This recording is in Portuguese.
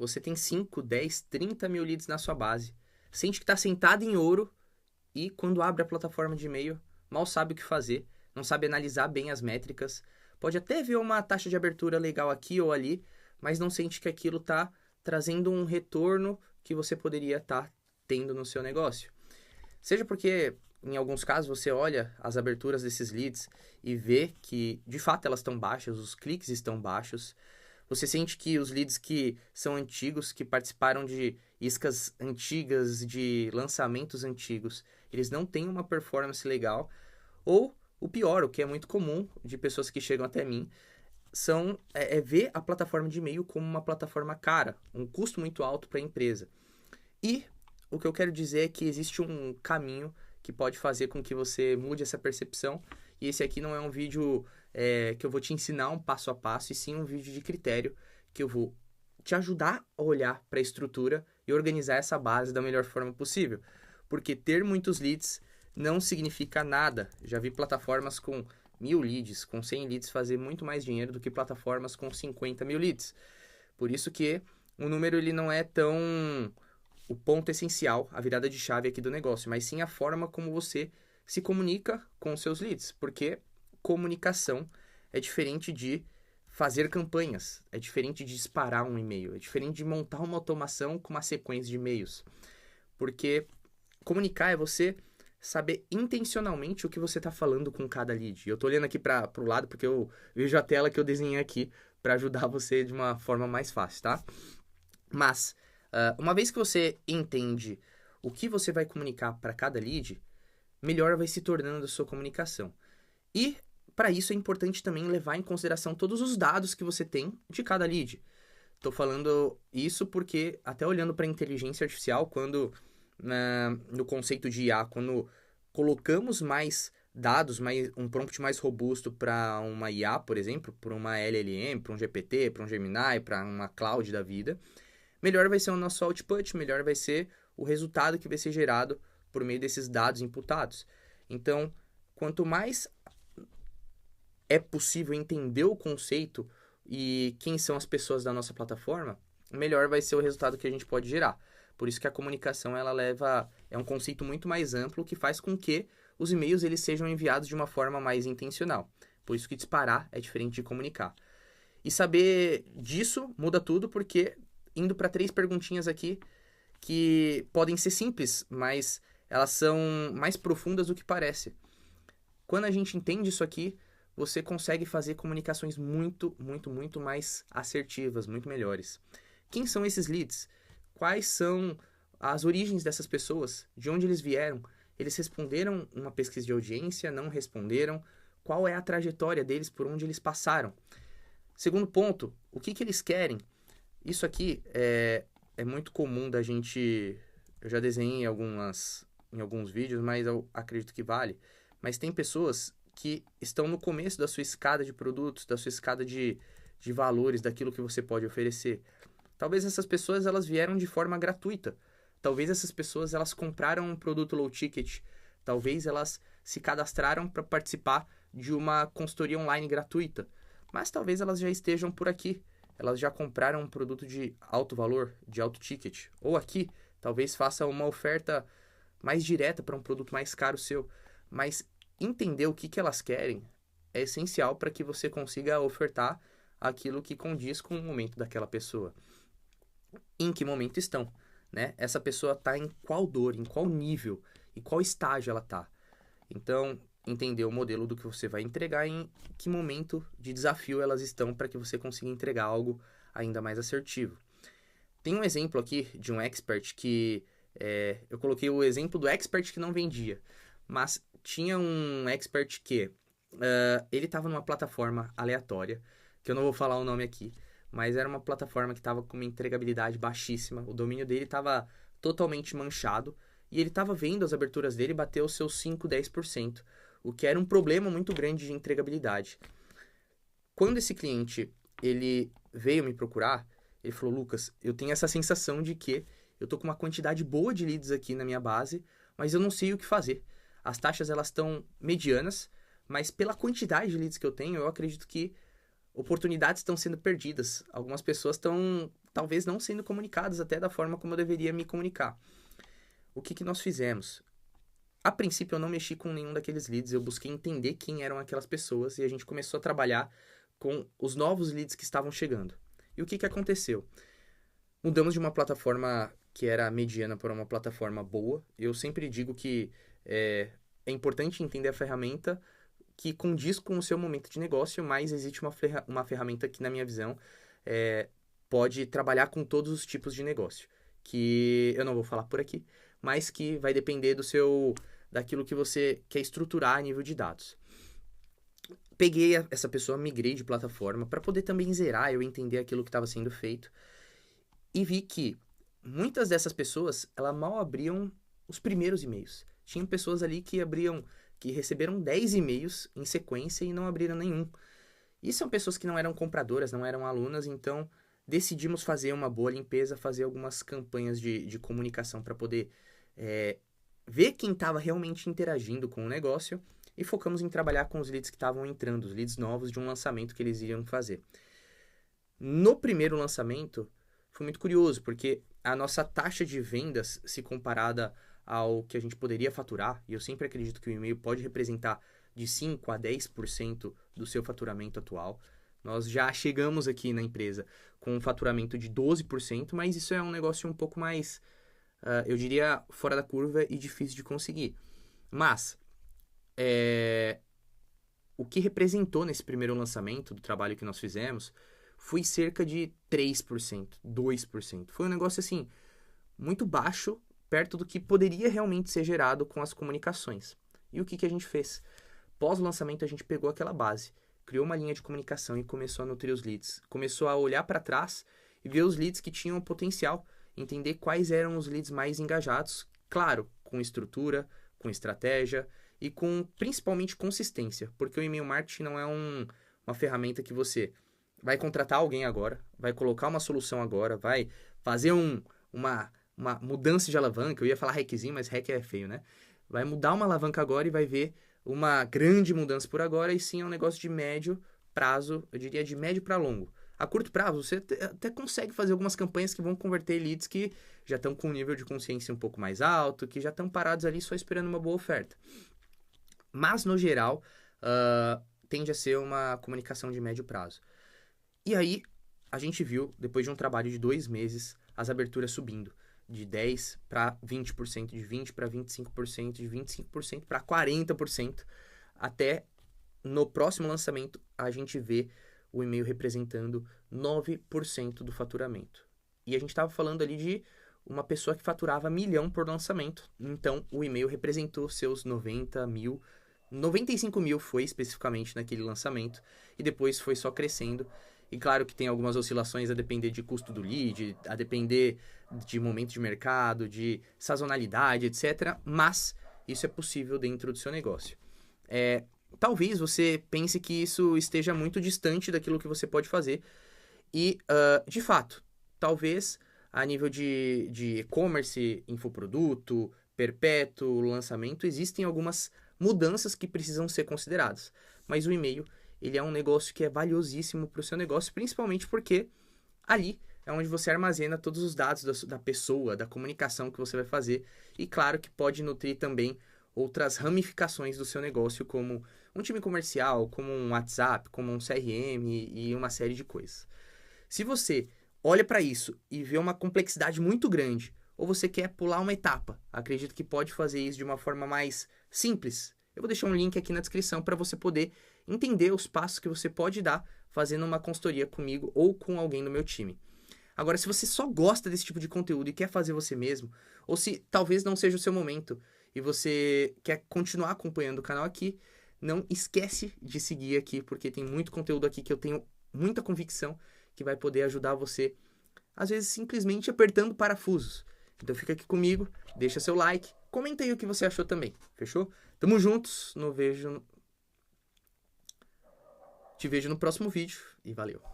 você tem 5, 10, 30 mil leads na sua base. Sente que está sentado em ouro e quando abre a plataforma de e-mail, mal sabe o que fazer, não sabe analisar bem as métricas. Pode até ver uma taxa de abertura legal aqui ou ali, mas não sente que aquilo está trazendo um retorno que você poderia estar tendo no seu negócio. Seja porque, em alguns casos, você olha as aberturas desses leads e vê que, de fato, elas estão baixas, os cliques estão baixos. Você sente que os leads que são antigos, que participaram de iscas antigas, de lançamentos antigos, eles não têm uma performance legal. Ou, o pior, o que é muito comum de pessoas que chegam até mim, é ver a plataforma de e-mail como uma plataforma cara, um custo muito alto para a empresa. E o que eu quero dizer é que existe um caminho que pode fazer com que você mude essa percepção. E esse aqui não é um vídeo que eu vou te ensinar um passo a passo, e sim um vídeo de critério que eu vou te ajudar a olhar para a estrutura e organizar essa base da melhor forma possível. Porque ter muitos leads não significa nada. Já vi plataformas com 1.000 leads, com 100 leads fazer muito mais dinheiro do que plataformas com 50 mil leads. Por isso que o número ele não é tão o ponto essencial, a virada de chave aqui do negócio, mas sim a forma como você se comunica com os seus leads, porque comunicação é diferente de fazer campanhas, é diferente de disparar um e-mail, é diferente de montar uma automação com uma sequência de e-mails, porque comunicar é você saber intencionalmente o que você está falando com cada lead. Eu estou olhando aqui para o lado porque eu vejo a tela que eu desenhei aqui para ajudar você de uma forma mais fácil, tá? Mas, uma vez que você entende o que você vai comunicar para cada lead, melhor vai se tornando a sua comunicação. E, para isso, é importante também levar em consideração todos os dados que você tem de cada lead. Estou falando isso porque, até olhando para a inteligência artificial, quando no conceito de IA, quando colocamos mais dados, um prompt mais robusto para uma IA, por exemplo, para uma LLM, para um GPT, para um Gemini, para uma cloud da vida, melhor vai ser o nosso output, melhor vai ser o resultado que vai ser gerado por meio desses dados imputados. Então, quanto mais é possível entender o conceito e quem são as pessoas da nossa plataforma, melhor vai ser o resultado que a gente pode gerar. Por isso que a comunicação é um conceito muito mais amplo que faz com que os e-mails eles sejam enviados de uma forma mais intencional. Por isso que disparar é diferente de comunicar. E saber disso muda tudo, porque indo para 3 perguntinhas aqui que podem ser simples, mas elas são mais profundas do que parece. Quando a gente entende isso aqui, você consegue fazer comunicações muito, muito, muito mais assertivas, muito melhores. Quem são esses leads? Quais são as origens dessas pessoas? De onde eles vieram? Eles responderam uma pesquisa de audiência? Não responderam? Qual é a trajetória deles, por onde eles passaram? Segundo ponto, o que eles querem? Isso aqui é muito comum da gente... Eu já desenhei em alguns vídeos, mas eu acredito que vale. Mas tem pessoas que estão no começo da sua escada de produtos, da sua escada de valores, daquilo que você pode oferecer. Talvez essas pessoas elas vieram de forma gratuita. Talvez essas pessoas elas compraram um produto low ticket. Talvez elas se cadastraram para participar de uma consultoria online gratuita. Mas talvez elas já estejam por aqui. Elas já compraram um produto de alto valor, de alto ticket. Ou aqui, talvez faça uma oferta mais direta para um produto mais caro seu. Mas entender o que elas querem é essencial para que você consiga ofertar aquilo que condiz com o momento daquela pessoa. Em que momento estão, né? Essa pessoa está em qual dor, em qual nível, em qual estágio ela está. Então, entender o modelo do que você vai entregar, em que momento de desafio elas estão para que você consiga entregar algo ainda mais assertivo. Tem um exemplo aqui de um expert que... eu coloquei o exemplo do expert que não vendia, mas tinha um expert que ele estava numa plataforma aleatória, que eu não vou falar o nome aqui, mas era uma plataforma que estava com uma entregabilidade baixíssima, o domínio dele estava totalmente manchado, e ele estava vendo as aberturas dele bater os seus 5, 10%, o que era um problema muito grande de entregabilidade. Quando esse cliente ele veio me procurar, ele falou: Lucas, eu tenho essa sensação de que eu tô com uma quantidade boa de leads aqui na minha base, mas eu não sei o que fazer. As taxas elas estão medianas, mas pela quantidade de leads que eu tenho, eu acredito que oportunidades estão sendo perdidas. Algumas pessoas estão talvez não sendo comunicadas até da forma como eu deveria me comunicar. O que nós fizemos? A princípio eu não mexi com nenhum daqueles leads, eu busquei entender quem eram aquelas pessoas e a gente começou a trabalhar com os novos leads que estavam chegando. E o que aconteceu? Mudamos de uma plataforma que era mediana para uma plataforma boa. Eu sempre digo que é importante entender a ferramenta que condiz com o seu momento de negócio, mas existe uma ferramenta que, na minha visão, pode trabalhar com todos os tipos de negócio. Que eu não vou falar por aqui, mas que vai depender daquilo que você quer estruturar a nível de dados. Peguei essa pessoa, migrei de plataforma para poder também zerar, eu entender aquilo que estava sendo feito. E vi que muitas dessas pessoas, elas mal abriam os primeiros e-mails. Tinham pessoas ali que receberam 10 e-mails em sequência e não abriram nenhum. E são pessoas que não eram compradoras, não eram alunas, então decidimos fazer uma boa limpeza, fazer algumas campanhas de comunicação para poder ver quem estava realmente interagindo com o negócio e focamos em trabalhar com os leads que estavam entrando, os leads novos de um lançamento que eles iriam fazer. No primeiro lançamento, foi muito curioso, porque a nossa taxa de vendas, se comparada ao que a gente poderia faturar, e eu sempre acredito que o e-mail pode representar de 5% a 10% do seu faturamento atual. Nós já chegamos aqui na empresa com um faturamento de 12%, mas isso é um negócio um pouco mais, eu diria, fora da curva e difícil de conseguir. Mas, o que representou nesse primeiro lançamento do trabalho que nós fizemos foi cerca de 3%, 2%. Foi um negócio, assim, muito baixo, perto do que poderia realmente ser gerado com as comunicações. E o que a gente fez? Pós-lançamento, a gente pegou aquela base, criou uma linha de comunicação e começou a nutrir os leads. Começou a olhar para trás e ver os leads que tinham potencial, entender quais eram os leads mais engajados, claro, com estrutura, com estratégia e com, principalmente, consistência, porque o e-mail marketing não é uma ferramenta que você vai contratar alguém agora, vai colocar uma solução agora, vai fazer uma mudança de alavanca. Eu ia falar hackzinho, mas hack é feio, né? Vai mudar uma alavanca agora e vai ver uma grande mudança por agora, e sim é um negócio de médio prazo, eu diria de médio para longo. A curto prazo, você até consegue fazer algumas campanhas que vão converter leads que já estão com um nível de consciência um pouco mais alto, que já estão parados ali só esperando uma boa oferta. Mas, no geral, tende a ser uma comunicação de médio prazo. E aí, a gente viu, depois de um trabalho de 2 meses, as aberturas subindo de 10% para 20%, de 20% para 25%, de 25% para 40%, até no próximo lançamento a gente vê o e-mail representando 9% do faturamento. E a gente estava falando ali de uma pessoa que faturava 1 milhão por lançamento, então o e-mail representou seus 90 mil, 95 mil foi especificamente naquele lançamento, e depois foi só crescendo. E claro que tem algumas oscilações a depender de custo do lead, a depender de momento de mercado, de sazonalidade, etc. Mas isso é possível dentro do seu negócio. Talvez você pense que isso esteja muito distante daquilo que você pode fazer. E, de fato, talvez a nível de e-commerce, infoproduto, perpétuo, lançamento, existem algumas mudanças que precisam ser consideradas. Mas o e-mail, ele é um negócio que é valiosíssimo para o seu negócio, principalmente porque ali é onde você armazena todos os dados da pessoa, da comunicação que você vai fazer. E claro que pode nutrir também outras ramificações do seu negócio, como um time comercial, como um WhatsApp, como um CRM e uma série de coisas. Se você olha para isso e vê uma complexidade muito grande, ou você quer pular uma etapa, acredito que pode fazer isso de uma forma mais simples. Eu vou deixar um link aqui na descrição para você poder entender os passos que você pode dar fazendo uma consultoria comigo ou com alguém do meu time. Agora, se você só gosta desse tipo de conteúdo e quer fazer você mesmo, ou se talvez não seja o seu momento e você quer continuar acompanhando o canal aqui, não esquece de seguir aqui, porque tem muito conteúdo aqui que eu tenho muita convicção que vai poder ajudar você, às vezes simplesmente apertando parafusos. Então fica aqui comigo, deixa seu like, comenta aí o que você achou também, fechou? Tamo juntos, te vejo no próximo vídeo e valeu!